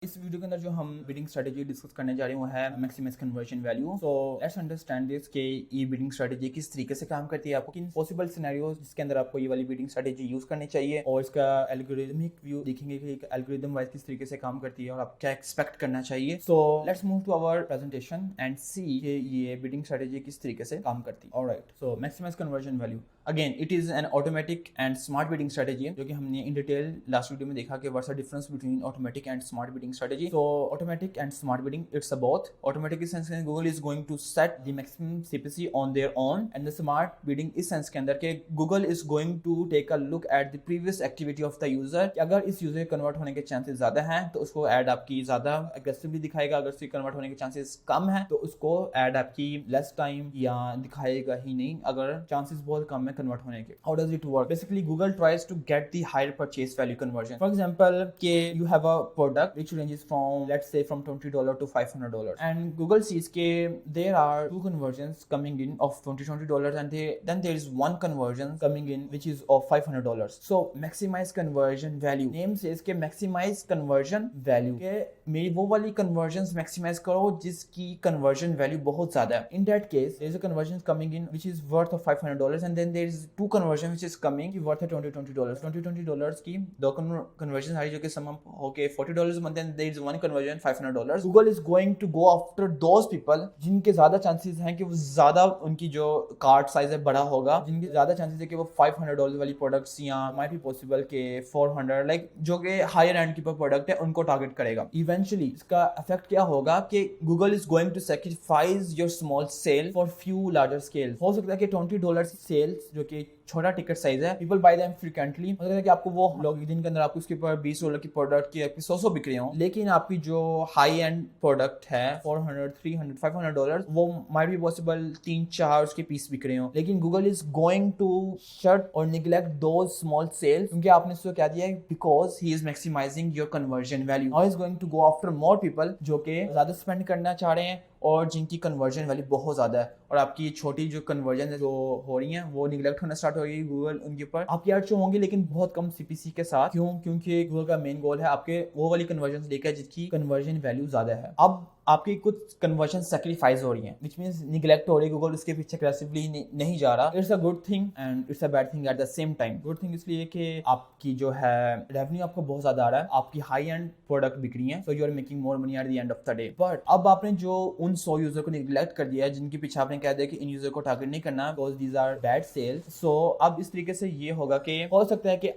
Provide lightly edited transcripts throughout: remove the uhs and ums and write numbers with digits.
इस वीडियो के अंदर जो हम बिडिंग स्ट्रेटेजी डिस्कस करने जा रहे हैं वो है maximise conversion value. So let's understand this कि ये बिडिंग स्ट्रेटेजी किस तरीके से काम करती है, आपको किन पॉसिबल सिनेरियोज जिसके अंदर आपको ये वाली बिडिंग स्ट्रेटेजी यूज करनी चाहिए, और इसका एल्गोरिथमिक व्यू देखेंगे कि एल्गोरिथम वाइज किस तरीके से काम करती है और आप क्या एक्सपेक्ट करना चाहिए। So let's move to our presentation and see ये बिडिंग स्ट्रेटेजी किस तरीके से काम करती है। Alright, so maximize conversion value again it is an automatic and smart bidding strategy है, जो कि हमने इन डिटेल लास्ट वीडियो में देखा कि what's the difference between automatic and smart bidding strategy. So automatic and smart bidding, it's a both. Automatic is sense Google is going to set the maximum CPC on their own, and the smart bidding is sense के अंदर के Google is going to take a look at the previous activity of the user कि अगर इस user convert होने के chances ज्यादा हैं तो उसको ऐड आपकी ज्यादा एग्रेसिवली दिखाएगा, अगर उसकी कन्वर्ट होने के चांसेस कम है तो उसको ऐड आपकी लेस टाइम या दिखाएगा ही नहीं अगर चांसेस बहुत कम है कन्वर्ट होने के। How does it work? Basically Google tries to get the higher purchase value conversion. For example कि you have a product which ranges from let's say from $20 to $500, and Google sees that there are two conversions coming in of $20 and then there is one conversion coming in which is of $500. So maximize conversion value. Name says कि maximize conversion value के मेरी वो वाली conversions maximize करो जिसकी conversion value बहुत ज़्यादा है. In that case there is a conversion coming in which is worth of $500 and then there is two conversion which is coming worth of $20 की दो conversion सारी जो कि sum up होके $40 and then there is one conversion $500. Google is going to go after those people जिनके ज्यादा chances हैं कि वो ज्यादा उनकी जो कार्ट साइज है बड़ा होगा, जिनके ज्यादा चांसेस है कि वो $500 वाली प्रोडक्ट्स या माइट बी पॉसिबल के 400 लाइक जो कि हायर एंड की प्रोडक्ट है उनको टारगेट करेगा। इवेंचुअली इसका इफेक्ट क्या होगा कि Google is going to sacrifice your small sale for few larger scale। हो सकता है कि $20 सेल्स जो कि छोटा टिकट साइज है, पीपल बाय देम फ्रीक्वेंटली, मतलब है कि आपको वो लोग एक दिन के अंदर आपको उसके ऊपर $20 की प्रोडक्ट की आपकी 100 बिक रहे हो, लेकिन आपकी जो हाई एंड प्रोडक्ट है 400 300 $500 वो माइट बी पॉसिबल 3-4 उसके पीस बिक रहे हो, लेकिन Google is going to shut और निग्लेक्ट दोज स्मॉल सेल्स क्योंकि आपने उसको क्या दिया है, because he is maximising your conversion value. Now is going to go after more people जो कि ज्यादा स्पेंड करना चाह रहे हैं और जिनकी कन्वर्जन वैल्यू बहुत ज़्यादा है, और आपकी छोटी जो कन्वर्जन जो हो रही हैं वो निगलेक्ट होना स्टार्ट हो गई गूगल उनके ऊपर। आप यार जो होंगे लेकिन बहुत कम सीपीसी के साथ। क्यों? क्योंकि गूगल का मेन गोल है आपके वो वाली कन्वर्जन लेकर जिसकी कन्वर्जन वैल्यू ज़्यादा है। अब आपकी कुछ कन्वर्जन सैक्रिफाइस हो रही है विच मींस निगलेक्ट हो रही है, गूगल उसके पीछे अग्रेसिवली नहीं जा रहा। It's a good thing and it's a bad thing at the same time. Good thing इसलिए कि आपकी जो है रेवेन्यू आपको बहुत ज्यादा आ रहा है, आपकी हाई एंड प्रोडक्ट बिक रही है, so you are making more money at the end of the day. But अब आपने जो उन 100 यूजर को निगलेक्ट कर दिया है जिनके पीछे आपने कह दिया कि इन यूजर को टारगेट नहीं करना because these are bad sales. So अब इस तरीके से ये होगा कि हो सकता है कि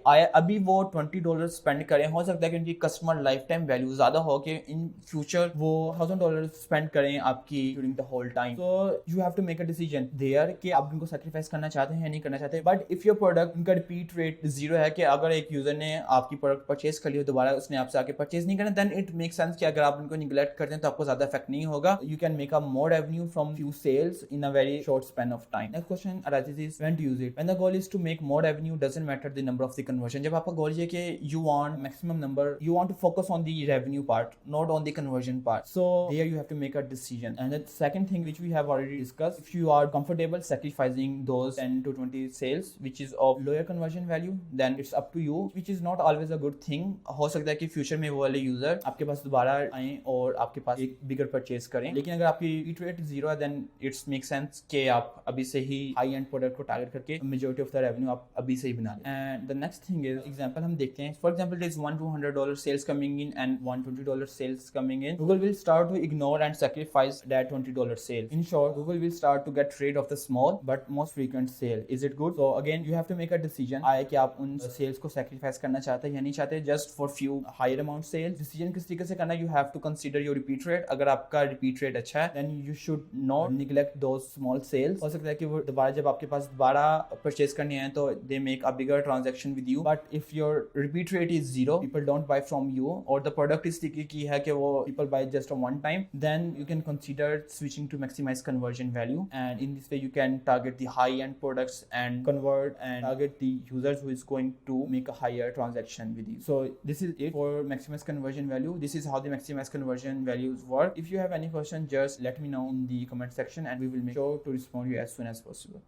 अभी वो $20 स्पेंड करें, हो सकता है कि उनकी कस्टमर लाइफ टाइम वैल्यू ज्यादा हो कि इन फ्यूचर वो $1000 स्पेंड करें आपकी during the whole time. So you have to make a decision there कि आप उनको सैक्रिफाइस करना चाहते हैं या नहीं करना चाहते। बट इफ योर प्रोडक्ट उनका रिपीट रेट 0 है कि अगर एक यूजर ने आपकी प्रोडक्ट परचेज कर लिया दोबारा उसने आपसे आके परचेज नहीं करना, देन इट मेक सेंस कि अगर आप उनको निगलेक्ट करते हैं तो आपको ज्यादा इफेक्ट नहीं होगा। You can make a more revenue from few sales in a very short span of time. Next question arises is when to use it. When the goal is to make more revenue, doesn't matter the number of the conversion. जब आपका goal है कि you want maximum number, you want to focus on the revenue part, not on the conversion part. So here you have to make a decision. And the second thing which we have already discussed, if you are comfortable sacrificing those 10 to 20 sales which is of lower conversion value, then it's up to you, which is not always a good thing. हो सकता है कि future में वो वाले user आपके पास दोबारा आए और आपके पास एक बिगर परचेज करें, लेकिन अगर आपकी हिट रेट 0 है देन इट्स मेक सेंस कि आप अभी से ही हाई एंड प्रोडक्ट को टारगेट करके मेजॉरिटी ऑफ द रेवेन्यू आप अभी से ही बना लें। And the next thing is example हम देखते हैं। For example there is $1 to $100 sales coming in and $120 sales coming in. Google will start to ignore and sacrifice that $20 sale. In short, Google will start to get rid of the small but most frequent sale. Is it good? So again you have to make a decision आए कि आप उन sales को sacrifice करना चाहते हैं या नहीं चाहते just for few higher amount sales. Decision किस तरीके से करना, you have to consider your repeat rate. अगर आपका रिपीट रेट अच्छा है then you should not neglect those small sales. हो सकता है कि वो दोबारा जब आपके पास दोबारा परचेज करने आए तो they make a bigger transaction with you, but if your repeat rate is 0, people don't buy from you और द प्रोडक्ट इस तरीके की है कि वो people buy just on one time, then you can consider switching to maximise conversion value and in this way you can target the high end products and convert and target the users who is going to make a higher transaction with you. So this is it for maximize conversion value. This is how the maximize conversion values work. If you have any question, just let me know in the comment section and we will make sure to respond you as soon as possible.